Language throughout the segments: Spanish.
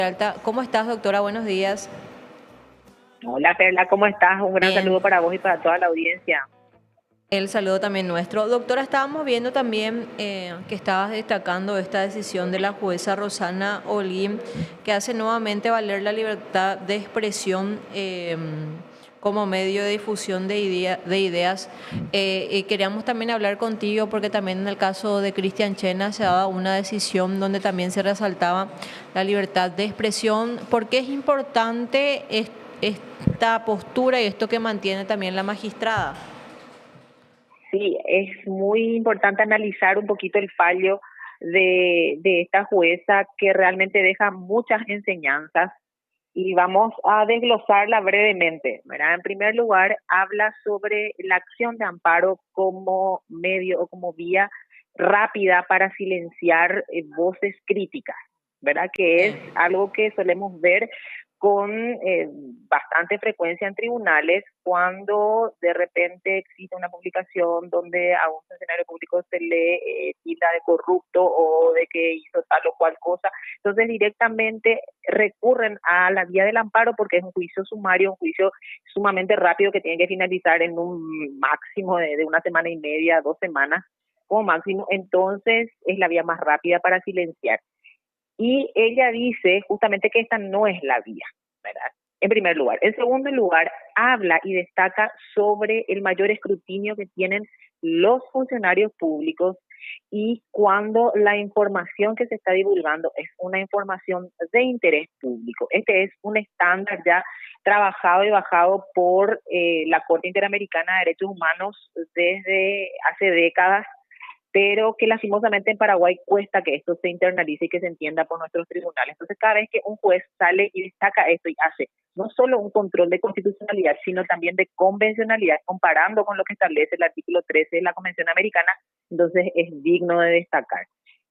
Peralta. ¿Cómo estás, doctora? Buenos días. Hola Perla, ¿cómo estás? Un gran Bien, saludo para vos y para toda la audiencia. el saludo también nuestro. Doctora, estábamos viendo también que estabas destacando esta decisión de la jueza Rosana Olguín, que hace nuevamente valer la libertad de expresión como medio de difusión de ideas. Y queríamos también hablar contigo porque también en el caso de Cristian Chena se daba una decisión donde también se resaltaba la libertad de expresión. ¿Por qué es importante esta postura y esto que mantiene también la magistrada? Sí, es muy importante analizar un poquito el fallo de esta jueza que realmente deja muchas enseñanzas y vamos a desglosarla brevemente, ¿verdad? En primer lugar, habla sobre la acción de amparo como medio o como vía rápida para silenciar voces críticas, ¿verdad? Que es Sí. algo que solemos ver con bastante frecuencia en tribunales cuando de repente existe una publicación donde a un funcionario público se le tilda de corrupto o de que hizo tal o cual cosa. Entonces directamente recurren a la vía del amparo porque es un juicio sumario, un juicio sumamente rápido que tiene que finalizar en un máximo de una semana y media, 2 semanas como máximo. Entonces es la vía más rápida para silenciar. Y ella dice justamente que esta no es la vía, ¿verdad? En primer lugar. En segundo lugar, habla y destaca sobre el mayor escrutinio que tienen los funcionarios públicos y cuando la información que se está divulgando es una información de interés público. Este es un estándar ya trabajado y bajado por la Corte Interamericana de Derechos Humanos desde hace décadas, pero que lastimosamente en Paraguay cuesta que esto se internalice y que se entienda por nuestros tribunales. Entonces, cada vez que un juez sale y destaca esto y hace no solo un control de constitucionalidad, sino también de convencionalidad, comparando con lo que establece el artículo 13 de la Convención Americana, entonces es digno de destacar.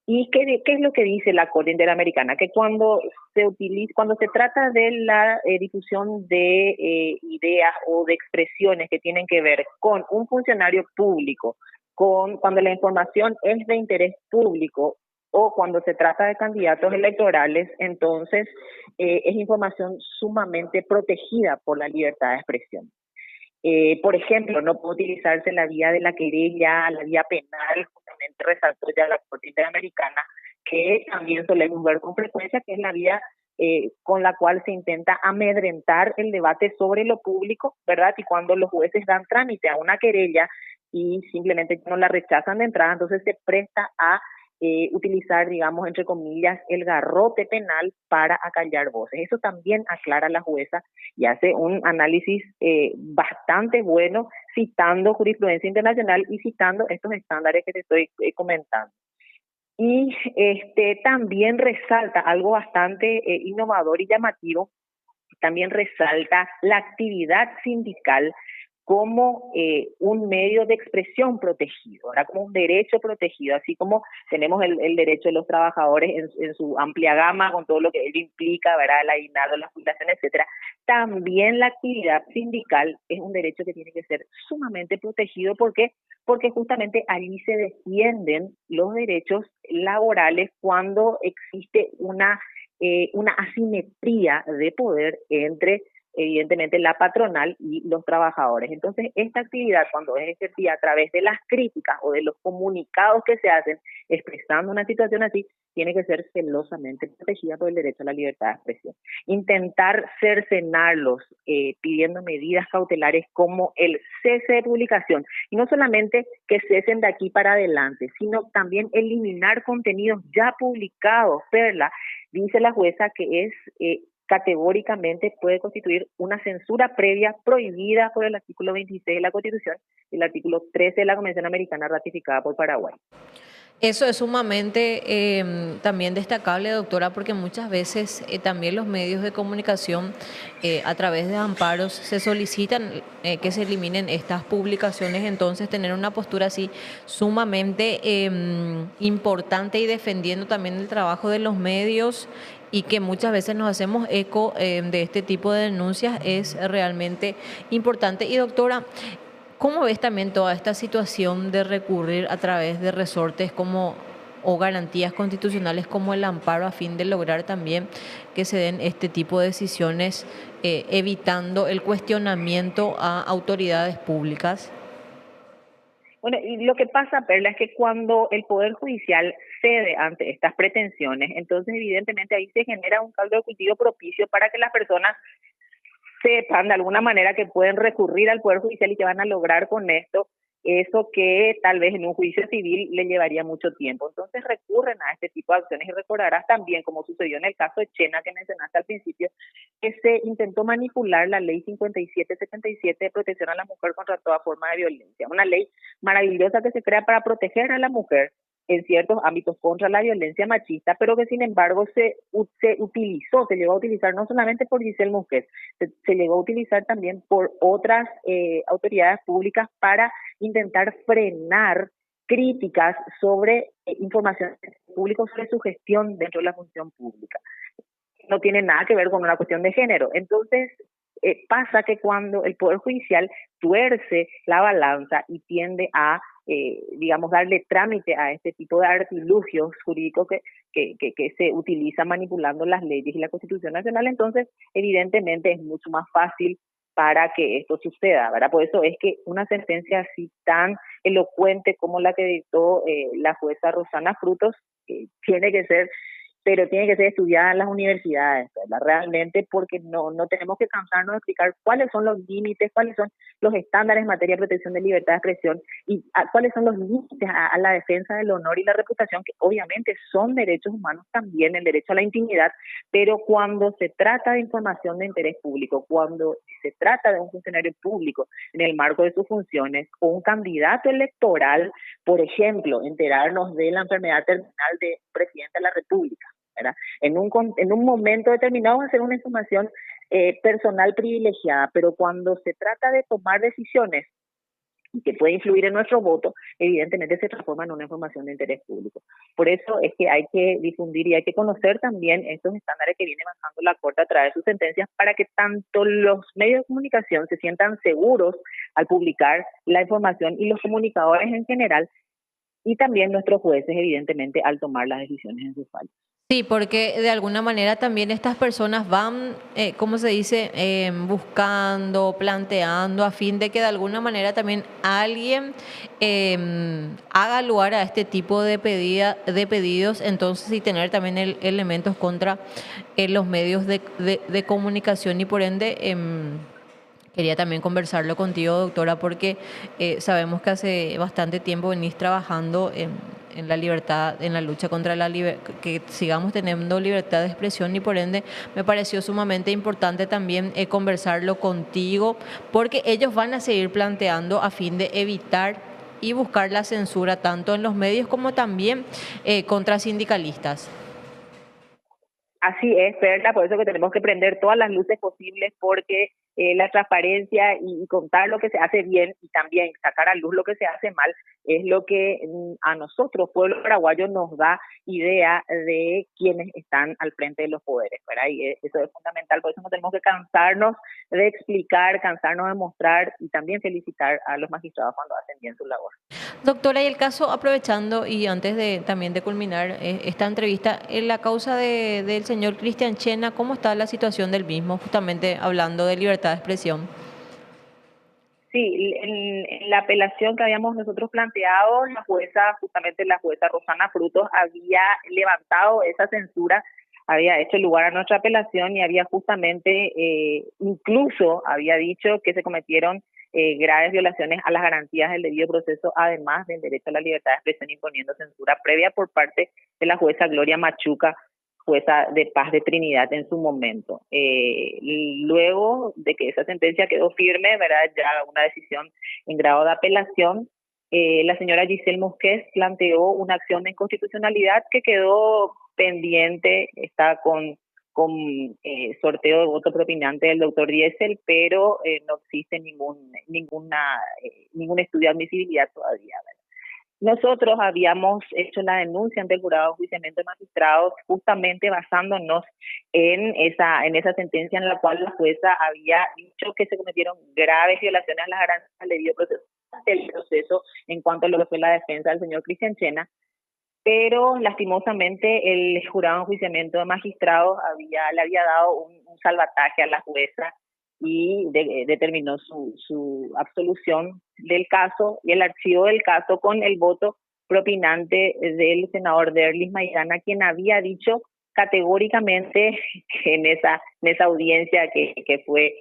¿Y qué es lo que dice la Corte Interamericana? Que cuando se trata de la difusión de ideas o de expresiones que tienen que ver con un funcionario público, cuando la información es de interés público o cuando se trata de candidatos electorales, entonces es información sumamente protegida por la libertad de expresión. Por ejemplo, no puede utilizarse la vía de la querella, la vía penal, justamente resaltó ya la Corte Interamericana, que también solemos ver con frecuencia, que es la vía con la cual se intenta amedrentar el debate sobre lo público, ¿verdad? Y cuando los jueces dan trámite a una querella y simplemente no la rechazan de entrada, entonces se presta a utilizar, digamos, entre comillas, el garrote penal para acallar voces. Eso también aclara la jueza y hace un análisis bastante bueno, citando jurisprudencia internacional y citando estos estándares que te estoy comentando. Y también resalta algo bastante innovador y llamativo, también resalta la actividad sindical como un medio de expresión protegido, ¿verdad? Como un derecho protegido, así como tenemos el derecho de los trabajadores en su amplia gama, con todo lo que ello implica, ¿verdad? El aguinaldo, la jubilación, etcétera. También la actividad sindical es un derecho que tiene que ser sumamente protegido. ¿Por qué? Porque justamente allí se defienden los derechos laborales cuando existe una asimetría de poder entre evidentemente la patronal y los trabajadores. Entonces, esta actividad cuando es ejercida a través de las críticas o de los comunicados que se hacen expresando una situación así, tiene que ser celosamente protegida por el derecho a la libertad de expresión. Intentar cercenarlos pidiendo medidas cautelares como el cese de publicación, y no solamente que cesen de aquí para adelante, sino también eliminar contenidos ya publicados. Perla, dice la jueza que es categóricamente puede constituir una censura previa prohibida por el artículo 26 de la Constitución y el artículo 13 de la Convención Americana ratificada por Paraguay. Eso es sumamente también destacable, doctora, porque muchas veces también los medios de comunicación a través de amparos se solicitan que se eliminen estas publicaciones, entonces tener una postura así sumamente importante y defendiendo también el trabajo de los medios y que muchas veces nos hacemos eco de este tipo de denuncias es realmente importante. Y doctora, ¿cómo ves también toda esta situación de recurrir a través de resortes como o garantías constitucionales como el amparo a fin de lograr también que se den este tipo de decisiones, evitando el cuestionamiento a autoridades públicas? Bueno, y lo que pasa, Perla, es que cuando el Poder Judicial cede ante estas pretensiones, entonces evidentemente ahí se genera un caldo de cultivo propicio para que las personas sepan de alguna manera que pueden recurrir al Poder Judicial y que van a lograr con esto eso que tal vez en un juicio civil le llevaría mucho tiempo. Entonces recurren a este tipo de acciones y recordarás también, como sucedió en el caso de Chena que mencionaste al principio, que se intentó manipular la ley 5777 de protección a la mujer contra toda forma de violencia. Una ley maravillosa que se crea para proteger a la mujer en ciertos ámbitos contra la violencia machista, pero que sin embargo se llegó a utilizar no solamente por Giselle Mosquet, se llegó a utilizar también por otras autoridades públicas para intentar frenar críticas sobre información pública sobre su gestión dentro de la función pública. No tiene nada que ver con una cuestión de género. Entonces, pasa que cuando el Poder Judicial tuerce la balanza y tiende a, digamos, darle trámite a este tipo de artilugios jurídicos que se utiliza manipulando las leyes y la Constitución Nacional, entonces, evidentemente, es mucho más fácil para que esto suceda, ¿verdad? Por eso es que una sentencia así tan elocuente como la que dictó la jueza Rosana Frutos tiene que ser, pero tiene que ser estudiada en las universidades, ¿verdad? Realmente, porque no tenemos que cansarnos de explicar cuáles son los límites, cuáles son los estándares en materia de protección de libertad de expresión y cuáles son los límites a la defensa del honor y la reputación, que obviamente son derechos humanos también, el derecho a la intimidad, pero cuando se trata de información de interés público, cuando se trata de un funcionario público en el marco de sus funciones o un candidato electoral, por ejemplo, enterarnos de la enfermedad terminal del presidente de la República, ¿verdad? En un momento determinado va a ser una información personal privilegiada, pero cuando se trata de tomar decisiones que puede influir en nuestro voto, evidentemente se transforma en una información de interés público. Por eso es que hay que difundir y hay que conocer también estos estándares que viene bajando la Corte a través de sus sentencias para que tanto los medios de comunicación se sientan seguros al publicar la información y los comunicadores en general y también nuestros jueces, evidentemente, al tomar las decisiones en sus fallos. Sí, porque de alguna manera también estas personas van, ¿cómo se dice?, buscando, planteando, a fin de que de alguna manera también alguien haga lugar a este tipo de, de pedidos, entonces y tener también elementos contra los medios de comunicación y por ende... quería también conversarlo contigo, doctora, porque sabemos que hace bastante tiempo venís trabajando en la libertad, en la lucha contra la libertad, que sigamos teniendo libertad de expresión y por ende me pareció sumamente importante también conversarlo contigo, porque ellos van a seguir planteando a fin de evitar y buscar la censura tanto en los medios como también contra sindicalistas. Así es, Perla, por eso que tenemos que prender todas las luces posibles porque la transparencia y contar lo que se hace bien y también sacar a luz lo que se hace mal es lo que a nosotros, pueblo paraguayo, nos da idea de quienes están al frente de los poderes, ¿verdad? Y eso es fundamental, por eso no tenemos que cansarnos de explicar, cansarnos de mostrar y también felicitar a los magistrados cuando hacen bien su labor. Doctora, y el caso, aprovechando y antes de también de culminar esta entrevista, en la causa del señor Cristian Chena, ¿cómo está la situación del mismo? Justamente hablando de libertad de expresión. Sí, en la apelación que habíamos nosotros planteado, la jueza, justamente la jueza Rosana Frutos, había levantado esa censura, había hecho lugar a nuestra apelación y había justamente, incluso había dicho que se cometieron graves violaciones a las garantías del debido proceso, además del derecho a la libertad de expresión, imponiendo censura previa por parte de la jueza Gloria Machuca, jueza de paz de Trinidad en su momento. Luego de que esa sentencia quedó firme, ¿verdad? Ya una decisión en grado de apelación, la señora Giselle Mosquet planteó una acción de inconstitucionalidad que quedó pendiente, está con sorteo de voto propinante del doctor Diesel, pero no existe ningún estudio de admisibilidad todavía, ¿verdad? Nosotros habíamos hecho la denuncia ante el jurado de enjuiciamiento de magistrados justamente basándonos en esa sentencia en la cual la jueza había dicho que se cometieron graves violaciones a las garantías del debido proceso en cuanto a lo que fue la defensa del señor Cristian Chena, pero lastimosamente el jurado de enjuiciamiento de magistrados le había dado un salvataje a la jueza y determinó su absolución del caso y el archivo del caso con el voto propinante del senador Derlis Maidana, quien había dicho categóricamente que en esa audiencia que fue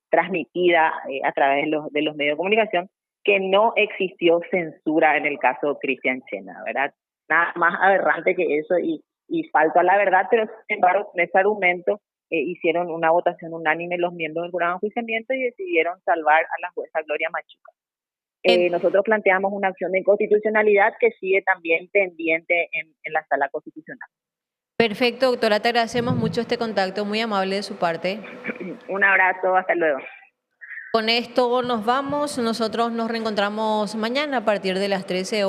transmitida a través de los medios de comunicación, que no existió censura en el caso Cristian Chena, ¿verdad? Nada más aberrante que eso y falto a la verdad, pero sin embargo, con ese argumento hicieron una votación unánime los miembros del jurado de enjuiciamiento y decidieron salvar a la jueza Gloria Machuca. Nosotros planteamos una acción de inconstitucionalidad que sigue también pendiente en la sala constitucional. Perfecto, doctora, te agradecemos mucho este contacto, muy amable de su parte. Un abrazo, hasta luego. Con esto nos vamos, nosotros nos reencontramos mañana a partir de las 13 horas.